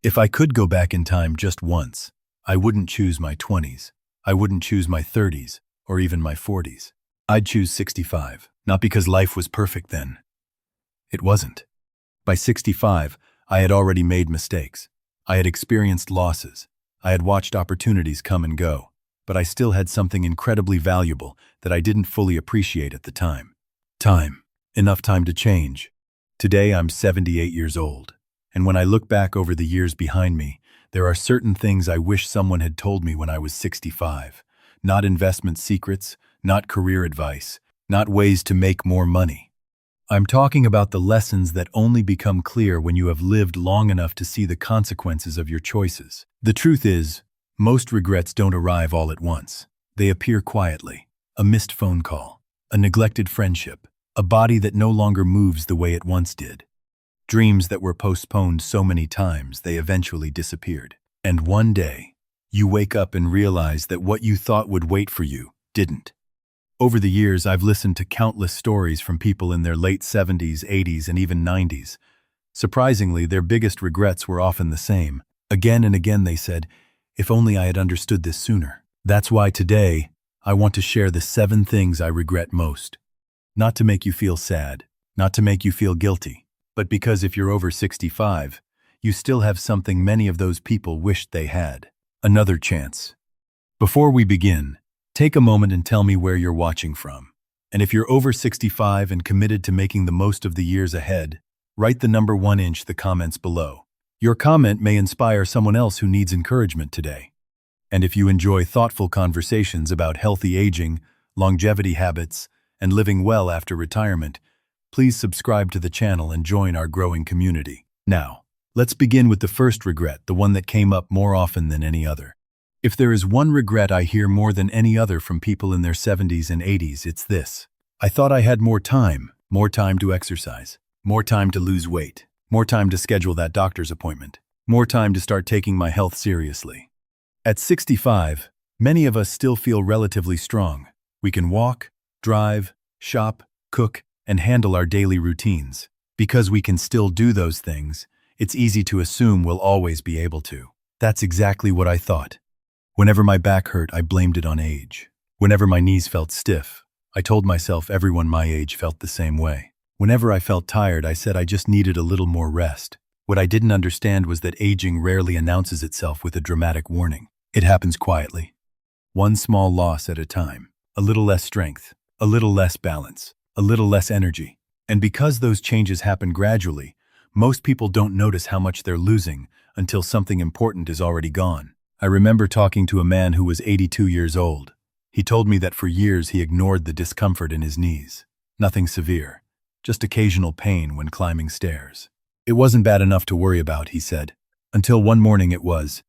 If I could go back in time just once, I wouldn't choose my 20s. I wouldn't choose my 30s, or even my 40s. I'd choose 65, not because life was perfect then. It wasn't. By 65, I had already made mistakes. I had experienced losses. I had watched opportunities come and go, but I still had something incredibly valuable that I didn't fully appreciate at the time. Time. Enough time to change. Today I'm 78 years old, and when I look back over the years behind me, there are certain things I wish someone had told me when I was 65. Not investment secrets, not career advice, not ways to make more money. I'm talking about the lessons that only become clear when you have lived long enough to see the consequences of your choices. The truth is, most regrets don't arrive all at once. They appear quietly. A missed phone call, a neglected friendship, a body that no longer moves the way it once did. Dreams that were postponed so many times they eventually disappeared. And one day, you wake up and realize that what you thought would wait for you didn't. Over the years, I've listened to countless stories from people in their late 70s, 80s, and even 90s. Surprisingly, their biggest regrets were often the same. Again and again they said, "If only I had understood this sooner." That's why today, I want to share the 7 things I regret most. Not to make you feel sad, not to make you feel guilty, but because if you're over 65, you still have something many of those people wished they had. Another chance. Before we begin, take a moment and tell me where you're watching from. And if you're over 65 and committed to making the most of the years ahead, write the number 1 inch the comments below. Your comment may inspire someone else who needs encouragement today. And if you enjoy thoughtful conversations about healthy aging, longevity habits, and living well after retirement, please subscribe to the channel and join our growing community. Now, let's begin with the first regret, the one that came up more often than any other. If there is one regret I hear more than any other from people in their 70s and 80s, it's this. I thought I had more time to exercise, more time to lose weight, more time to schedule that doctor's appointment, more time to start taking my health seriously. At 65, many of us still feel relatively strong. We can walk, drive, shop, cook, and handle our daily routines. Because we can still do those things, it's easy to assume we'll always be able to. That's exactly what I thought. Whenever my back hurt, I blamed it on age. Whenever my knees felt stiff, I told myself everyone my age felt the same way. Whenever I felt tired, I said I just needed a little more rest. What I didn't understand was that aging rarely announces itself with a dramatic warning. It happens quietly. One small loss at a time. A little less strength, a little less balance, a little less energy. And because those changes happen gradually, most people don't notice how much they're losing until something important is already gone. I remember talking to a man who was 82 years old. He told me that for years he ignored the discomfort in his knees. Nothing severe, just occasional pain when climbing stairs. It wasn't bad enough to worry about, he said, until one morning it was.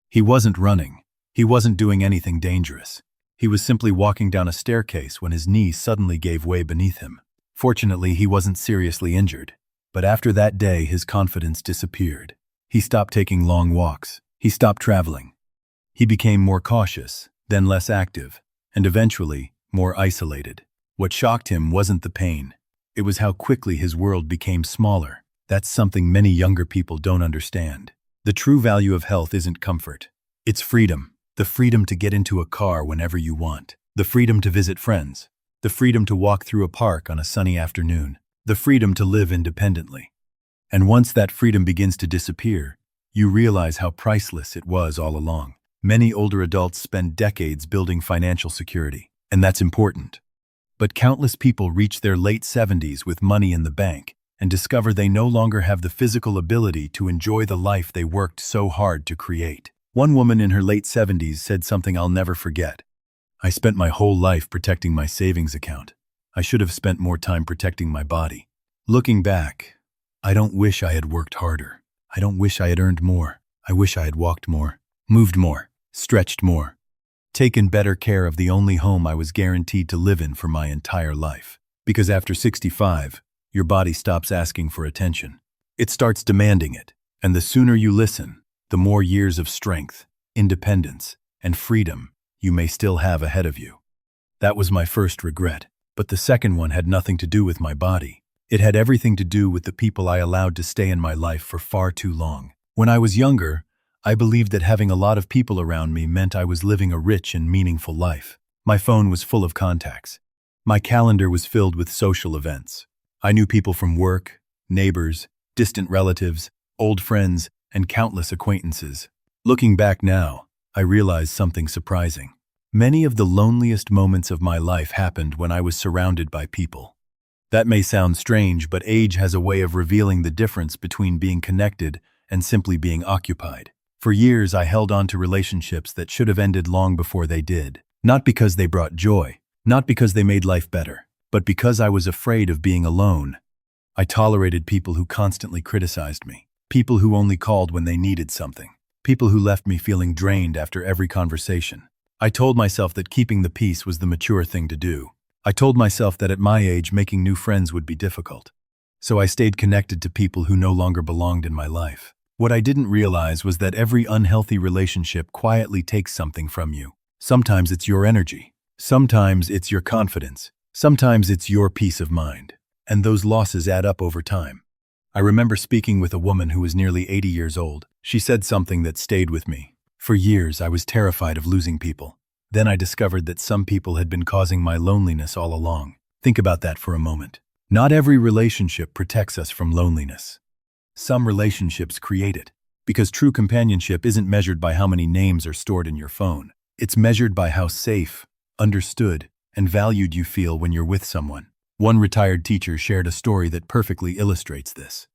He wasn't running. He wasn't doing anything dangerous. He was simply walking down a staircase when his knee suddenly gave way beneath him. Fortunately, he wasn't seriously injured. But after that day, his confidence disappeared. He stopped taking long walks. He stopped traveling. He became more cautious, then less active, and eventually more isolated. What shocked him wasn't the pain. It was how quickly his world became smaller. That's something many younger people don't understand. The true value of health isn't comfort. It's freedom. The freedom to get into a car whenever you want. The freedom to visit friends. The freedom to walk through a park on a sunny afternoon. The freedom to live independently. And once that freedom begins to disappear, you realize how priceless it was all along. Many older adults spend decades building financial security, and that's important. But countless people reach their late 70s with money in the bank and discover they no longer have the physical ability to enjoy the life they worked so hard to create. One woman in her late 70s said something I'll never forget. "I spent my whole life protecting my savings account. I should have spent more time protecting my body." Looking back, I don't wish I had worked harder. I don't wish I had earned more. I wish I had walked more, moved more, stretched more, taken better care of the only home I was guaranteed to live in for my entire life. Because after 65, your body stops asking for attention. It starts demanding it. And the sooner you listen, the more years of strength, independence, and freedom you may still have ahead of you. That was my first regret. But the second one had nothing to do with my body. It had everything to do with the people I allowed to stay in my life for far too long. When I was younger, I believed that having a lot of people around me meant I was living a rich and meaningful life. My phone was full of contacts. My calendar was filled with social events. I knew people from work, neighbors, distant relatives, old friends, and countless acquaintances. Looking back now, I realized something surprising. Many of the loneliest moments of my life happened when I was surrounded by people. That may sound strange, but age has a way of revealing the difference between being connected and simply being occupied. For years, I held on to relationships that should have ended long before they did. Not because they brought joy, not because they made life better, but because I was afraid of being alone. I tolerated people who constantly criticized me, people who only called when they needed something, people who left me feeling drained after every conversation. I told myself that keeping the peace was the mature thing to do. I told myself that at my age, making new friends would be difficult. So I stayed connected to people who no longer belonged in my life. What I didn't realize was that every unhealthy relationship quietly takes something from you. Sometimes it's your energy. Sometimes it's your confidence. Sometimes it's your peace of mind. And those losses add up over time. I remember speaking with a woman who was nearly 80 years old. She said something that stayed with me. For years, I was terrified of losing people. Then I discovered that some people had been causing my loneliness all along. Think about that for a moment. Not every relationship protects us from loneliness. Some relationships create it, because true companionship isn't measured by how many names are stored in your phone. It's measured by how safe, understood, and valued you feel when you're with someone. One retired teacher shared a story that perfectly illustrates this.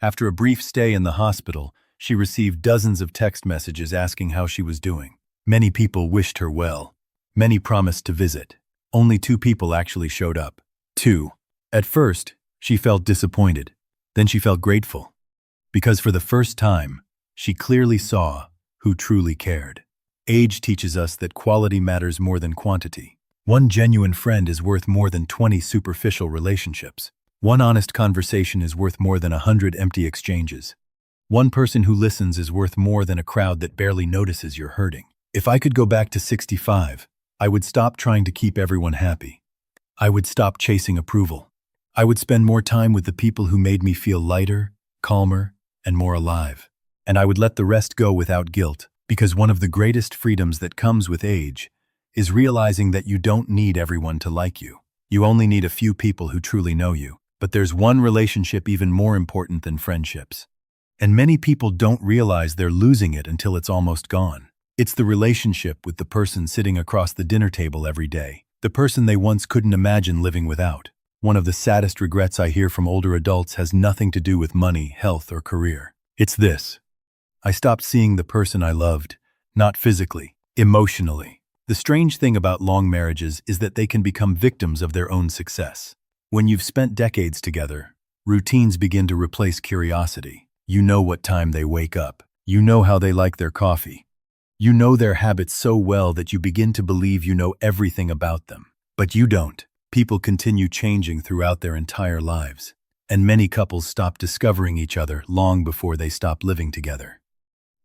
After a brief stay in the hospital, she received dozens of text messages asking how she was doing. Many people wished her well. Many promised to visit. Only 2 people actually showed up. 2. At first, she felt disappointed. Then she felt grateful. Because for the first time, she clearly saw who truly cared. Age teaches us that quality matters more than quantity. One genuine friend is worth more than 20 superficial relationships. One honest conversation is worth more than 100 empty exchanges. One person who listens is worth more than a crowd that barely notices you're hurting. If I could go back to 65, I would stop trying to keep everyone happy. I would stop chasing approval. I would spend more time with the people who made me feel lighter, calmer, and more alive. And I would let the rest go without guilt, because one of the greatest freedoms that comes with age is realizing that you don't need everyone to like you. You only need a few people who truly know you. But there's one relationship even more important than friendships. And many people don't realize they're losing it until it's almost gone. It's the relationship with the person sitting across the dinner table every day, the person they once couldn't imagine living without. One of the saddest regrets I hear from older adults has nothing to do with money, health, or career. It's this. I stopped seeing the person I loved, not physically, emotionally. The strange thing about long marriages is that they can become victims of their own success. When you've spent decades together, routines begin to replace curiosity. You know what time they wake up. You know how they like their coffee. You know their habits so well that you begin to believe you know everything about them. But you don't. People continue changing throughout their entire lives. And many couples stop discovering each other long before they stop living together.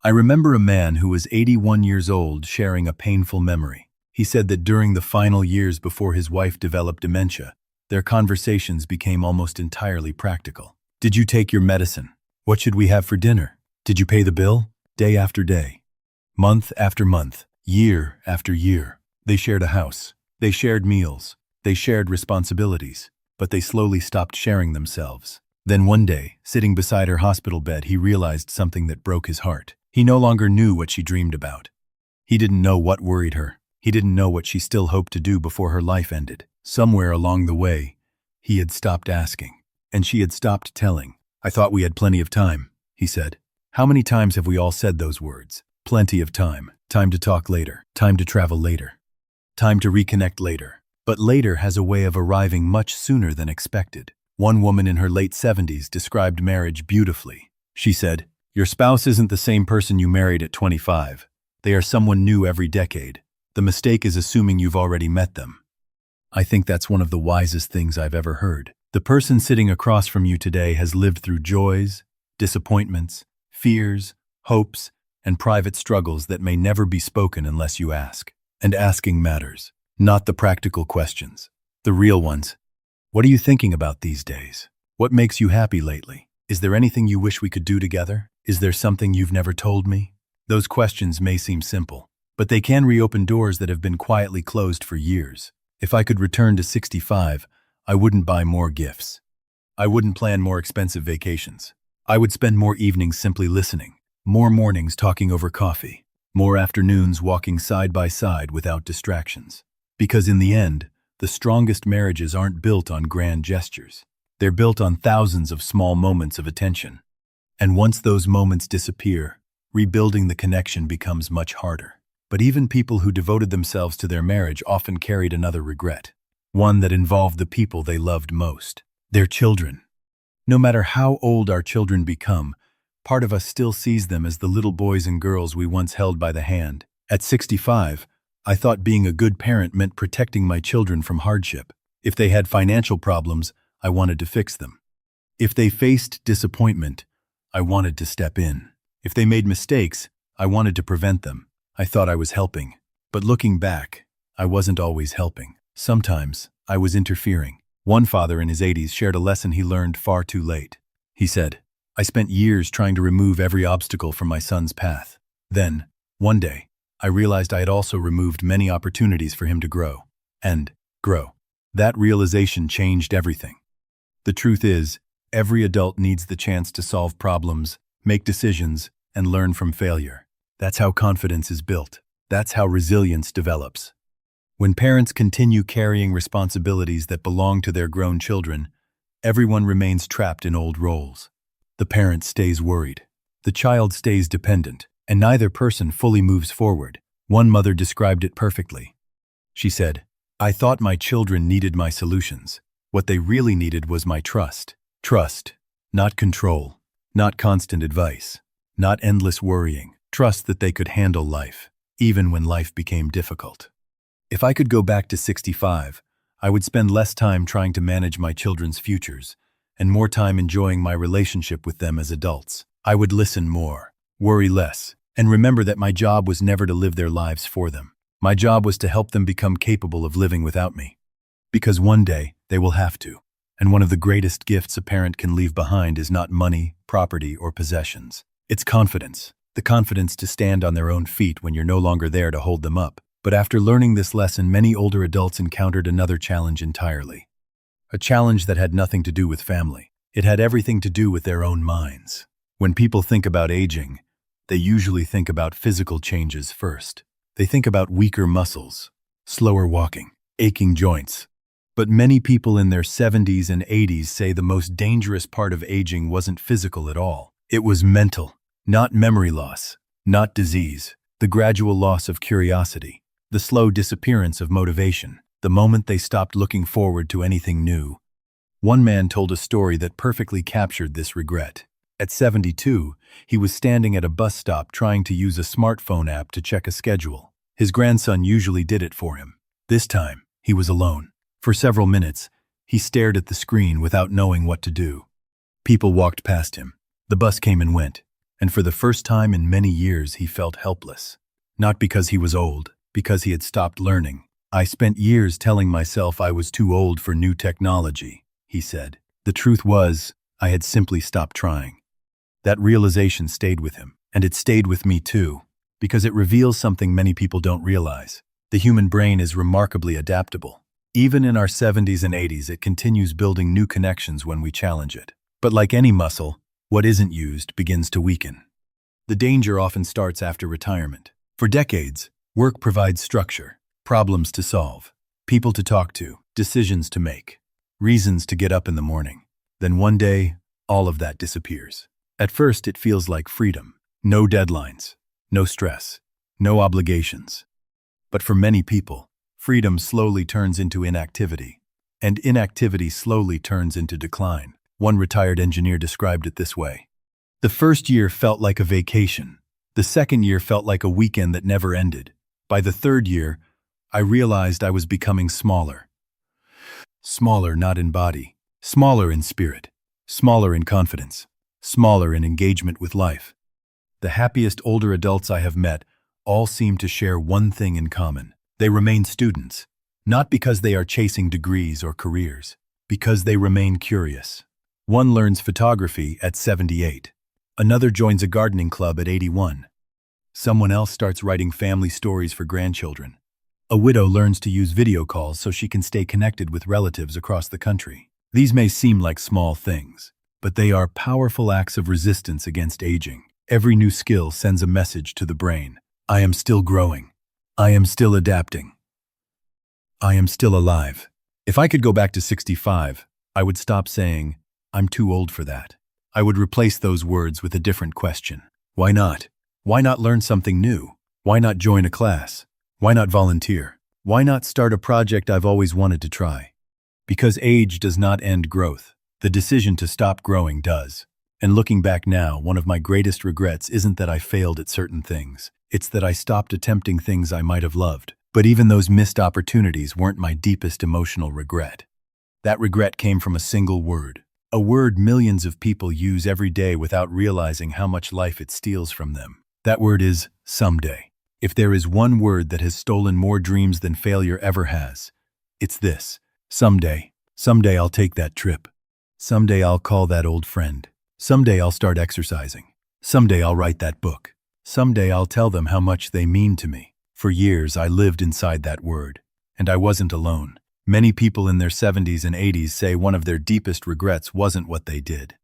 I remember a man who was 81 years old sharing a painful memory. He said that during the final years before his wife developed dementia, their conversations became almost entirely practical. Did you take your medicine? What should we have for dinner? Did you pay the bill? Day after day. Month after month. Year after year. They shared a house. They shared meals. They shared responsibilities. But they slowly stopped sharing themselves. Then one day, sitting beside her hospital bed, he realized something that broke his heart. He no longer knew what she dreamed about. He didn't know what worried her. He didn't know what she still hoped to do before her life ended. Somewhere along the way, he had stopped asking. And she had stopped telling. I thought we had plenty of time, he said. How many times have we all said those words? Plenty of time. Time to talk later. Time to travel later. Time to reconnect later. But later has a way of arriving much sooner than expected. One woman in her late 70s described marriage beautifully. She said, "Your spouse isn't the same person you married at 25. They are someone new every decade. The mistake is assuming you've already met them." I think that's one of the wisest things I've ever heard. The person sitting across from you today has lived through joys, disappointments, fears, hopes, and private struggles that may never be spoken unless you ask. And asking matters. Not the practical questions. The real ones. What are you thinking about these days? What makes you happy lately? Is there anything you wish we could do together? Is there something you've never told me? Those questions may seem simple, but they can reopen doors that have been quietly closed for years. If I could return to 65, I wouldn't buy more gifts. I wouldn't plan more expensive vacations. I would spend more evenings simply listening, more mornings talking over coffee, more afternoons walking side by side without distractions. Because in the end, the strongest marriages aren't built on grand gestures. They're built on thousands of small moments of attention. And once those moments disappear, rebuilding the connection becomes much harder. But even people who devoted themselves to their marriage often carried another regret, one that involved the people they loved most, their children. No matter how old our children become, part of us still sees them as the little boys and girls we once held by the hand. At 65, I thought being a good parent meant protecting my children from hardship. If they had financial problems, I wanted to fix them. If they faced disappointment, I wanted to step in. If they made mistakes, I wanted to prevent them. I thought I was helping. But looking back, I wasn't always helping. Sometimes, I was interfering. One father in his 80s shared a lesson he learned far too late. He said, "I spent years trying to remove every obstacle from my son's path. Then, one day, I realized I had also removed many opportunities for him to grow. And grow. That realization changed everything." The truth is, every adult needs the chance to solve problems, make decisions, and learn from failure. That's how confidence is built. That's how resilience develops. When parents continue carrying responsibilities that belong to their grown children, everyone remains trapped in old roles. The parent stays worried. The child stays dependent, and neither person fully moves forward. One mother described it perfectly. She said, "I thought my children needed my solutions. What they really needed was my trust. Trust, not control, not constant advice, not endless worrying. Trust that they could handle life, even when life became difficult." If I could go back to 65, I would spend less time trying to manage my children's futures, and more time enjoying my relationship with them as adults. I would listen more, worry less, and remember that my job was never to live their lives for them. My job was to help them become capable of living without me. Because one day, they will have to. And one of the greatest gifts a parent can leave behind is not money, property, or possessions. It's confidence. The confidence to stand on their own feet when you're no longer there to hold them up. But after learning this lesson, many older adults encountered another challenge entirely. A challenge that had nothing to do with family. It had everything to do with their own minds. When people think about aging, they usually think about physical changes first. They think about weaker muscles, slower walking, aching joints. But many people in their 70s and 80s say the most dangerous part of aging wasn't physical at all. It was mental. Not memory loss, not disease, the gradual loss of curiosity. The slow disappearance of motivation, the moment they stopped looking forward to anything new. One man told a story that perfectly captured this regret. At 72, he was standing at a bus stop trying to use a smartphone app to check a schedule. His grandson usually did it for him. This time, he was alone. For several minutes, he stared at the screen without knowing what to do. People walked past him. The bus came and went. And for the first time in many years, he felt helpless. Not because he was old, because he had stopped learning. "I spent years telling myself I was too old for new technology," he said. The truth was, I had simply stopped trying. That realization stayed with him, and it stayed with me too, because it reveals something many people don't realize. The human brain is remarkably adaptable. Even in our 70s and 80s, it continues building new connections when we challenge it. But like any muscle, what isn't used begins to weaken. The danger often starts after retirement. For decades, work provides structure, problems to solve, people to talk to, decisions to make, reasons to get up in the morning. Then one day, all of that disappears. At first, it feels like freedom. No deadlines, no stress, no obligations. But for many people, freedom slowly turns into inactivity, and inactivity slowly turns into decline. One retired engineer described it this way. "The first year felt like a vacation. The second year felt like a weekend that never ended. By the third year, I realized I was becoming smaller. Smaller not in body, smaller in spirit, smaller in confidence, smaller in engagement with life." The happiest older adults I have met all seem to share one thing in common. They remain students, not because they are chasing degrees or careers, because they remain curious. One learns photography at 78. Another joins a gardening club at 81. Someone else starts writing family stories for grandchildren. A widow learns to use video calls so she can stay connected with relatives across the country. These may seem like small things, but they are powerful acts of resistance against aging. Every new skill sends a message to the brain. I am still growing. I am still adapting. I am still alive. If I could go back to 65, I would stop saying, I'm too old for that. I would replace those words with a different question. Why not? Why not learn something new? Why not join a class? Why not volunteer? Why not start a project I've always wanted to try? Because age does not end growth. The decision to stop growing does. And looking back now, one of my greatest regrets isn't that I failed at certain things. It's that I stopped attempting things I might have loved. But even those missed opportunities weren't my deepest emotional regret. That regret came from a single word. A word millions of people use every day without realizing how much life it steals from them. That word is someday. If there is one word that has stolen more dreams than failure ever has, it's this. Someday. Someday I'll take that trip. Someday I'll call that old friend. Someday I'll start exercising. Someday I'll write that book. Someday I'll tell them how much they mean to me. For years, I lived inside that word. And I wasn't alone. Many people in their 70s and 80s say one of their deepest regrets wasn't what they did.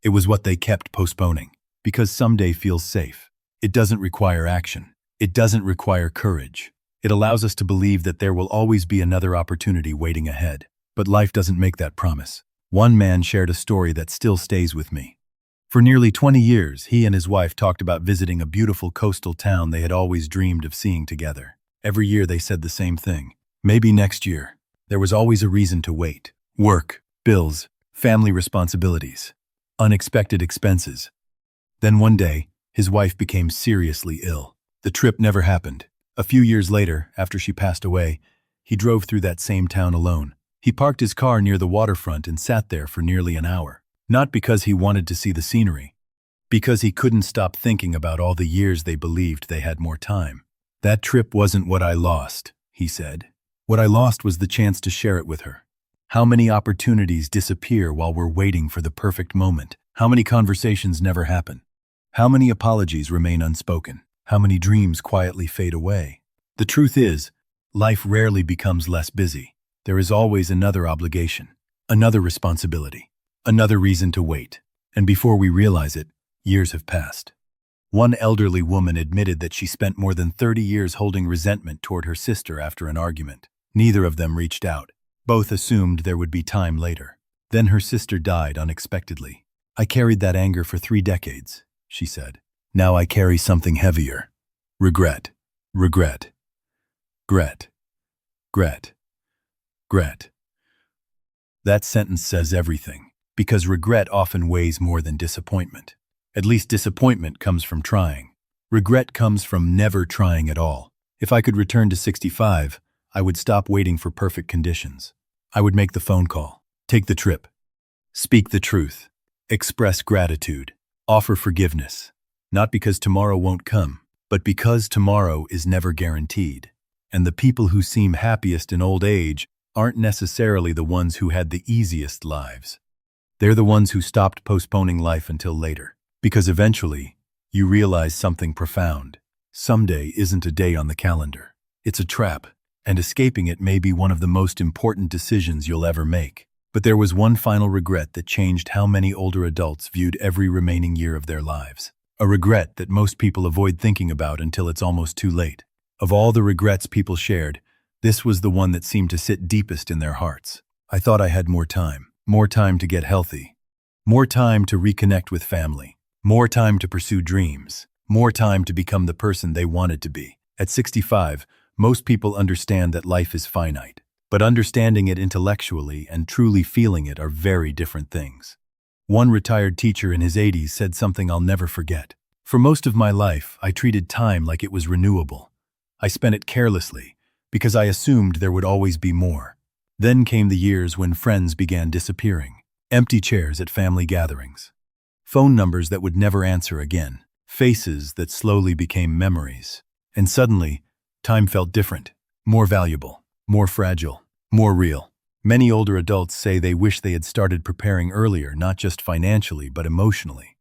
It was what they kept postponing. Because someday feels safe. It doesn't require action. It doesn't require courage. It allows us to believe that there will always be another opportunity waiting ahead. But life doesn't make that promise. One man shared a story that still stays with me. For nearly 20 years, he and his wife talked about visiting a beautiful coastal town they had always dreamed of seeing together. Every year they said the same thing. Maybe next year. There was always a reason to wait. Work, bills, family responsibilities, unexpected expenses. Then one day, his wife became seriously ill. The trip never happened. A few years later, after she passed away, he drove through that same town alone. He parked his car near the waterfront and sat there for nearly an hour. Not because he wanted to see the scenery, because he couldn't stop thinking about all the years they believed they had more time. That trip wasn't what I lost, he said. What I lost was the chance to share it with her. How many opportunities disappear while we're waiting for the perfect moment? How many conversations never happen? How many apologies remain unspoken? How many dreams quietly fade away? The truth is, life rarely becomes less busy. There is always another obligation, another responsibility. Another reason to wait. And before we realize it, years have passed. One elderly woman admitted that she spent more than 30 years holding resentment toward her sister after an argument. Neither of them reached out. Both assumed there would be time later. Then her sister died unexpectedly. I carried that anger for 3 decades, she said. Now I carry something heavier. Regret. Regret. Gret. Gret. Gret. That sentence says everything. Because regret often weighs more than disappointment. At least disappointment comes from trying. Regret comes from never trying at all. If I could return to 65, I would stop waiting for perfect conditions. I would make the phone call, take the trip, speak the truth, express gratitude, offer forgiveness. Not because tomorrow won't come, but because tomorrow is never guaranteed. And the people who seem happiest in old age aren't necessarily the ones who had the easiest lives. They're the ones who stopped postponing life until later. Because eventually, you realize something profound. Someday isn't a day on the calendar. It's a trap, and escaping it may be one of the most important decisions you'll ever make. But there was one final regret that changed how many older adults viewed every remaining year of their lives. A regret that most people avoid thinking about until it's almost too late. Of all the regrets people shared, this was the one that seemed to sit deepest in their hearts. I thought I had more time. More time to get healthy. More time to reconnect with family. More time to pursue dreams. More time to become the person they wanted to be. At 65, most people understand that life is finite. But understanding it intellectually and truly feeling it are very different things. One retired teacher in his 80s said something I'll never forget. For most of my life, I treated time like it was renewable. I spent it carelessly because I assumed there would always be more. Then came the years when friends began disappearing. Empty chairs at family gatherings. Phone numbers that would never answer again. Faces that slowly became memories. And suddenly, time felt different. More valuable. More fragile. More real. Many older adults say they wish they had started preparing earlier, not just financially, but emotionally.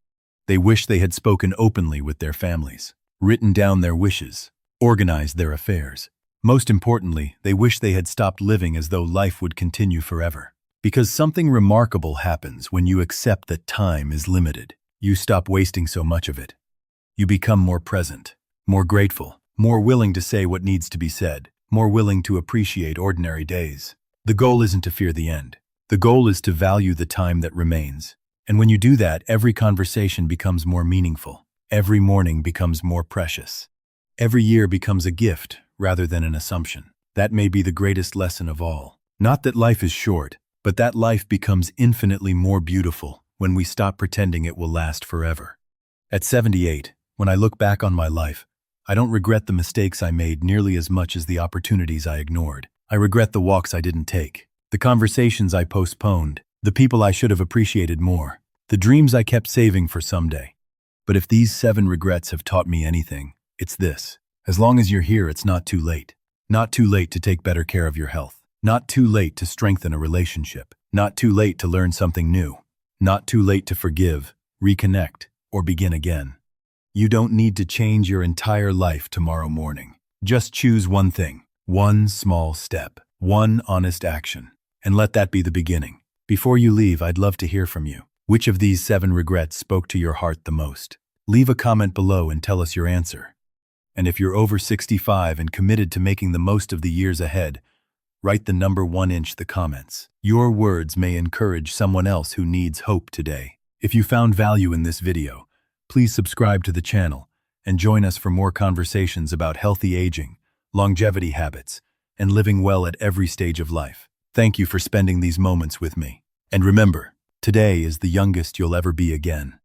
They wish they had spoken openly with their families, written down their wishes, organized their affairs. Most importantly, they wish they had stopped living as though life would continue forever. Because something remarkable happens when you accept that time is limited. You stop wasting so much of it. You become more present, more grateful, more willing to say what needs to be said, more willing to appreciate ordinary days. The goal isn't to fear the end. The goal is to value the time that remains. And when you do that, every conversation becomes more meaningful. Every morning becomes more precious. Every year becomes a gift rather than an assumption. That may be the greatest lesson of all. Not that life is short, but that life becomes infinitely more beautiful when we stop pretending it will last forever. At 78, when I look back on my life, I don't regret the mistakes I made nearly as much as the opportunities I ignored. I regret the walks I didn't take, the conversations I postponed, the people I should have appreciated more, the dreams I kept saving for someday. But if these 7 regrets have taught me anything, it's this. As long as you're here, it's not too late. Not too late to take better care of your health. Not too late to strengthen a relationship. Not too late to learn something new. Not too late to forgive, reconnect, or begin again. You don't need to change your entire life tomorrow morning. Just choose one thing, one small step, one honest action, and let that be the beginning. Before you leave, I'd love to hear from you. Which of these 7 regrets spoke to your heart the most? Leave a comment below and tell us your answer. And if you're over 65 and committed to making the most of the years ahead, write the number 1 inch the comments. Your words may encourage someone else who needs hope today. If you found value in this video, please subscribe to the channel and join us for more conversations about healthy aging, longevity habits, and living well at every stage of life. Thank you for spending these moments with me. And remember, today is the youngest you'll ever be again.